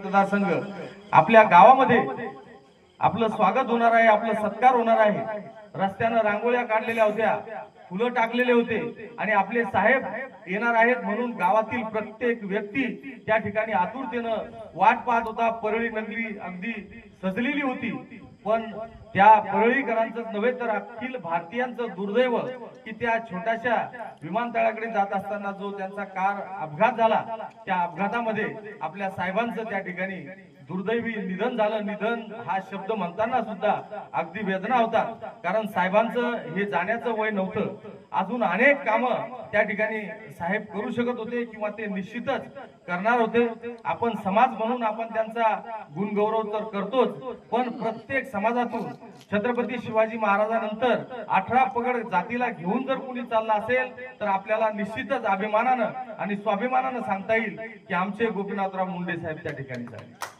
मतदारसंघ आपल्या गावामध्ये आपलं स्वागत होणार आहे, आपलं सत्कार होणार आहे। रस्त्यानं रांगोळ्या काढलेल्या होत्या, फुलं टाकलेले होते आणि आपले साहेब येणार आहेत म्हणून गावातील प्रत्येक व्यक्ती त्या ठिकाणी आतुरतेनं वाट पाहत होता। परळी नगरी अगदी सजलेली होती, पण त्या परळीकरांचं नव्हे तर अखिल भारतीयांचं दुर्दैव की त्या छोट्याशा विमानतळाकडे जात असताना जो त्यांचा कार अपघात झाला, त्या अपघातामध्ये आपल्या साहेबांचं त्या ठिकाणी दुर्दैवी निधन झालं। निधन हा शब्द म्हणताना सुद्धा अगदी वेदना होता, कारण साहेबांचं हे जाण्याचं वय नव्हतं। अजून अनेक कामं त्या ठिकाणी साहेब करू शकत होते किंवा ते निश्चितच करणार होते। आपण समाज म्हणून आपण त्यांचा गुणगौरव तर करतोच, पण प्रत्येक समाजातून छत्रपती शिवाजी महाराजांनंतर 18 पगड जातीला घेऊन जर कोणी चालला असेल तर आपल्याला निश्चितच अभिमानानं आणि स्वाभिमानानं सांगता येईल की आमचे गोपीनाथराव मुंडे साहेब त्या ठिकाणी झाले।